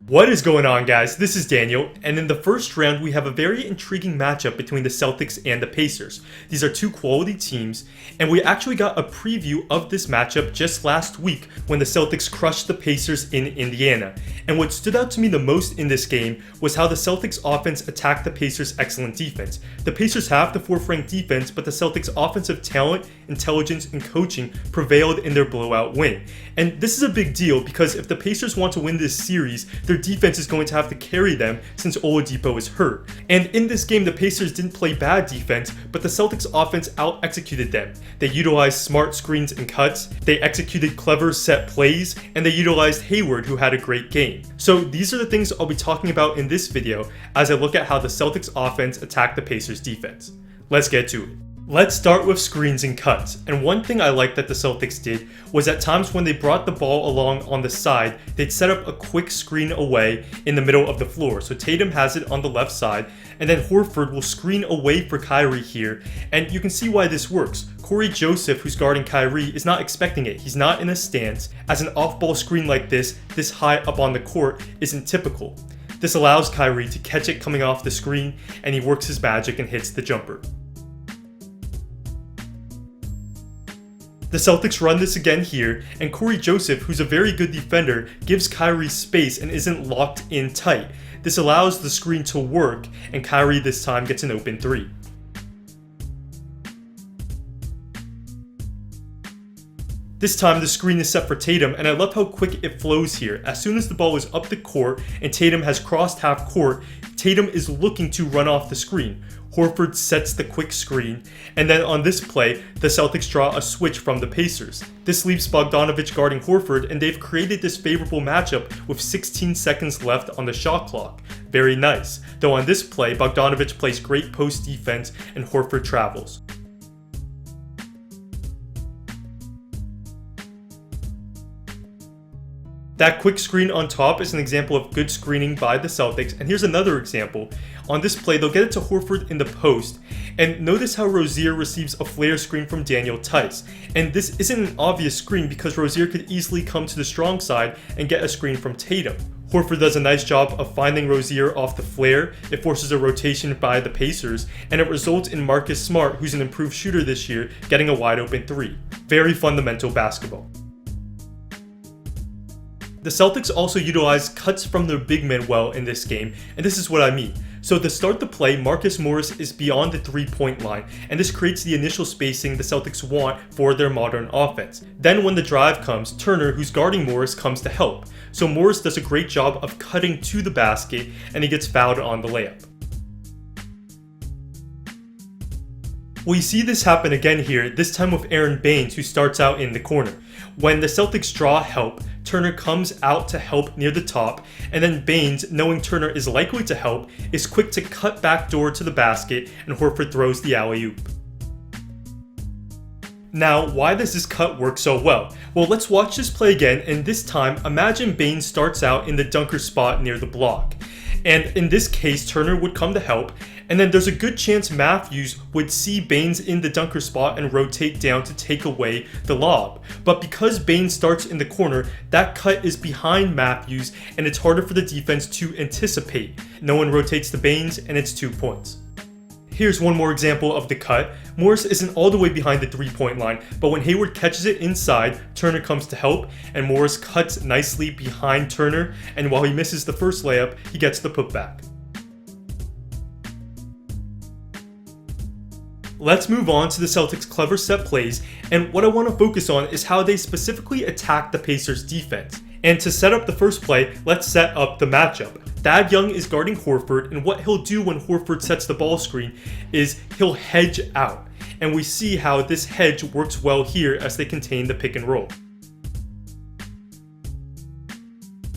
What is going on, guys? This is Daniel, and in the first round we have a very intriguing matchup between the Celtics and the Pacers. These are two quality teams, and we actually got a preview of this matchup just last week when the Celtics crushed the Pacers in Indiana. And what stood out to me the most in this game was how the Celtics offense attacked the Pacers' excellent defense. The Pacers have the fourth-ranked defense, but the Celtics' offensive talent, intelligence, and coaching prevailed in their blowout win. And this is a big deal because if the Pacers want to win this series, their defense is going to have to carry them since Oladipo is hurt. And in this game, the Pacers didn't play bad defense, but the Celtics offense out-executed them. They utilized smart screens and cuts, they executed clever set plays, and they utilized Hayward, who had a great game. So these are the things I'll be talking about in this video as I look at how the Celtics offense attacked the Pacers defense. Let's get to it. Let's start with screens and cuts, and one thing I liked that the Celtics did was at times when they brought the ball along on the side, they'd set up a quick screen away in the middle of the floor. So Tatum has it on the left side, and then Horford will screen away for Kyrie here, and you can see why this works. Corey Joseph, who's guarding Kyrie, is not expecting it. He's not in a stance, as an off-ball screen like this high up on the court isn't typical. This allows Kyrie to catch it coming off the screen, and he works his magic and hits the jumper. The Celtics run this again here, and Corey Joseph, who's a very good defender, gives Kyrie space and isn't locked in tight. This allows the screen to work, and Kyrie this time gets an open three. This time the screen is set for Tatum, and I love how quick it flows here. As soon as the ball is up the court and Tatum has crossed half court, Tatum is looking to run off the screen. Horford sets the quick screen, and then on this play, the Celtics draw a switch from the Pacers. This leaves Bogdanovic guarding Horford, and they've created this favorable matchup with 16 seconds left on the shot clock. Very nice. Though on this play, Bogdanovic plays great post defense and Horford travels. That quick screen on top is an example of good screening by the Celtics, and here's another example. On this play, they'll get it to Horford in the post, and notice how Rozier receives a flare screen from Daniel Theis. And this isn't an obvious screen because Rozier could easily come to the strong side and get a screen from Tatum. Horford does a nice job of finding Rozier off the flare. It forces a rotation by the Pacers, and it results in Marcus Smart, who's an improved shooter this year, getting a wide open three. Very fundamental basketball. The Celtics also utilize cuts from their big men well in this game, and this is what I mean. So to start the play, Marcus Morris is beyond the three-point line, and this creates the initial spacing the Celtics want for their modern offense. Then when the drive comes, Turner, who's guarding Morris, comes to help. So Morris does a great job of cutting to the basket, and he gets fouled on the layup. We see this happen again here, this time with Aaron Baines, who starts out in the corner. When the Celtics draw help, Turner comes out to help near the top, and then Baines, knowing Turner is likely to help, is quick to cut back door to the basket, and Horford throws the alley-oop. Now, why does this cut work so well? Well, let's watch this play again, and this time, imagine Baines starts out in the dunker spot near the block. And in this case, Turner would come to help, and then there's a good chance Matthews would see Baines in the dunker spot and rotate down to take away the lob. But because Baines starts in the corner, that cut is behind Matthews, and it's harder for the defense to anticipate. No one rotates to Baines, and it's 2 points. Here's one more example of the cut. Morris isn't all the way behind the three-point line, but when Hayward catches it inside, Turner comes to help, and Morris cuts nicely behind Turner, and while he misses the first layup, he gets the putback. Let's move on to the Celtics' clever set plays, and what I want to focus on is how they specifically attack the Pacers' defense. And to set up the first play, let's set up the matchup. Thad Young is guarding Horford, and what he'll do when Horford sets the ball screen is he'll hedge out. And we see how this hedge works well here as they contain the pick and roll.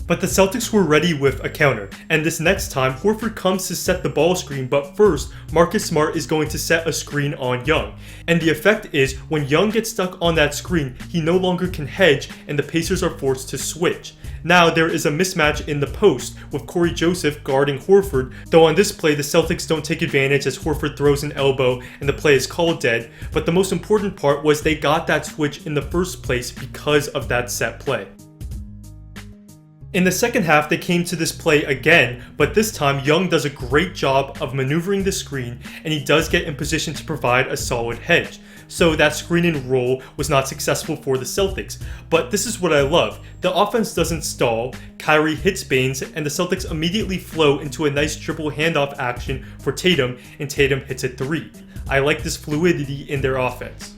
But the Celtics were ready with a counter, and this next time, Horford comes to set the ball screen, but first, Marcus Smart is going to set a screen on Young. And the effect is, when Young gets stuck on that screen, he no longer can hedge, and the Pacers are forced to switch. Now, there is a mismatch in the post, with Corey Joseph guarding Horford, though on this play, the Celtics don't take advantage as Horford throws an elbow, and the play is called dead, but the most important part was they got that switch in the first place because of that set play. In the second half, they came to this play again, but this time Young does a great job of maneuvering the screen, and he does get in position to provide a solid hedge. So that screen and roll was not successful for the Celtics. But this is what I love. The offense doesn't stall, Kyrie hits Baines, and the Celtics immediately flow into a nice dribble handoff action for Tatum, and Tatum hits a 3. I like this fluidity in their offense.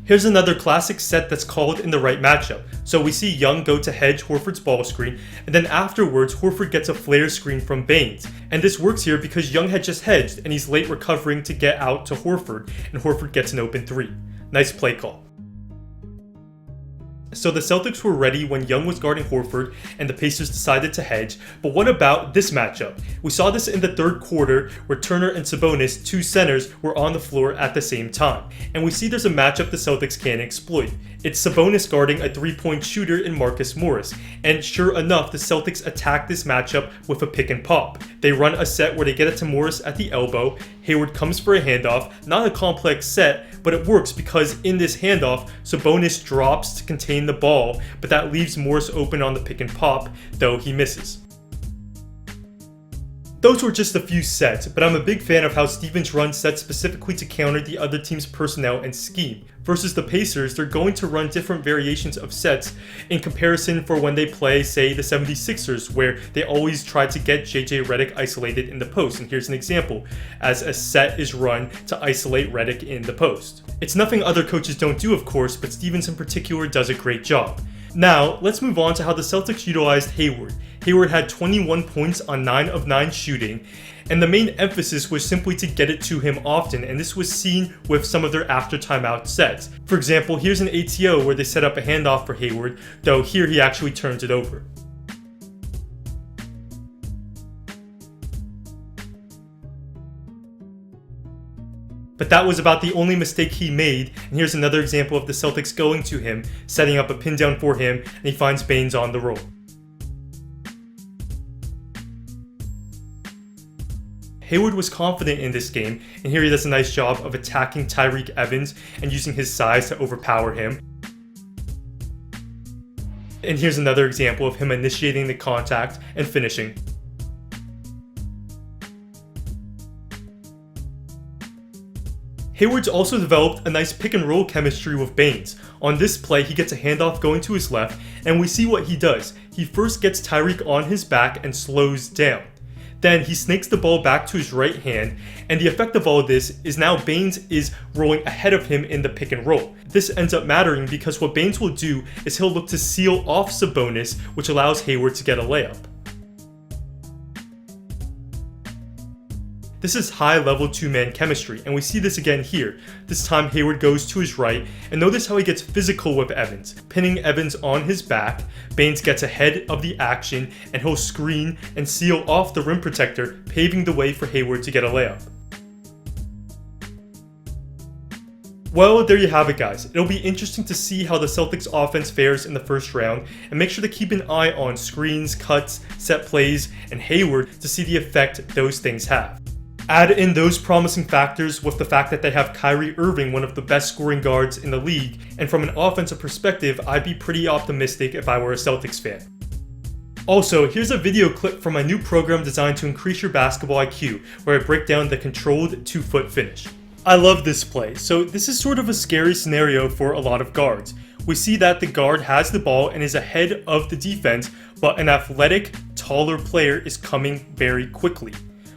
Here's another classic set that's called in the right matchup. So we see Young go to hedge Horford's ball screen, and then afterwards Horford gets a flare screen from Baines. And this works here because Young had just hedged and he's late recovering to get out to Horford, and Horford gets an open 3. Nice play call. So the Celtics were ready when Young was guarding Horford and the Pacers decided to hedge, but what about this matchup? We saw this in the third quarter where Turner and Sabonis, two centers, were on the floor at the same time. And we see there's a matchup the Celtics can exploit. It's Sabonis guarding a 3-point shooter in Marcus Morris, and sure enough, the Celtics attack this matchup with a pick and pop. They run a set where they get it to Morris at the elbow, Hayward comes for a handoff, not a complex set, but it works because in this handoff, Sabonis drops to contain the ball, but that leaves Morris open on the pick and pop, though he misses. Those were just a few sets, but I'm a big fan of how Stevens runs sets specifically to counter the other team's personnel and scheme. Versus the Pacers, they're going to run different variations of sets in comparison for when they play, say, the 76ers, where they always try to get JJ Redick isolated in the post. And here's an example, as a set is run to isolate Redick in the post. It's nothing other coaches don't do, of course, but Stevens in particular does a great job. Now, let's move on to how the Celtics utilized Hayward. Hayward had 21 points on 9 of 9 shooting, and the main emphasis was simply to get it to him often, and this was seen with some of their after timeout sets. For example, here's an ATO where they set up a handoff for Hayward, though here he actually turns it over. But that was about the only mistake he made, and here's another example of the Celtics going to him, setting up a pin down for him, and he finds Baines on the roll. Hayward was confident in this game, and here he does a nice job of attacking Tyreke Evans and using his size to overpower him. And here's another example of him initiating the contact and finishing. Hayward's also developed a nice pick and roll chemistry with Baines. On this play, he gets a handoff going to his left, and we see what he does. He first gets Tyreke on his back and slows down. Then he snakes the ball back to his right hand, and the effect of all of this is now Baines is rolling ahead of him in the pick and roll. This ends up mattering because what Baines will do is he'll look to seal off Sabonis, which allows Hayward to get a layup. This is high-level two-man chemistry, and we see this again here. This time Hayward goes to his right, and notice how he gets physical with Evans, pinning Evans on his back. Baines gets ahead of the action, and he'll screen and seal off the rim protector, paving the way for Hayward to get a layup. Well, there you have it, guys. It'll be interesting to see how the Celtics offense fares in the first round, and make sure to keep an eye on screens, cuts, set plays, and Hayward to see the effect those things have. Add in those promising factors with the fact that they have Kyrie Irving, one of the best scoring guards in the league, and from an offensive perspective, I'd be pretty optimistic if I were a Celtics fan. Also, here's a video clip from my new program designed to increase your basketball IQ, where I break down the controlled 2-foot finish. I love this play. So this is sort of a scary scenario for a lot of guards. We see that the guard has the ball and is ahead of the defense, but an athletic, taller player is coming very quickly.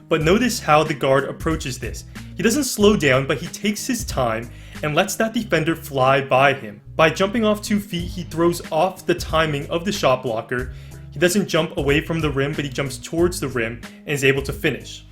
But notice how the guard approaches this. He doesn't slow down, but he takes his time and lets that defender fly by him. By jumping off 2 feet, he throws off the timing of the shot blocker. He doesn't jump away from the rim, but he jumps towards the rim and is able to finish.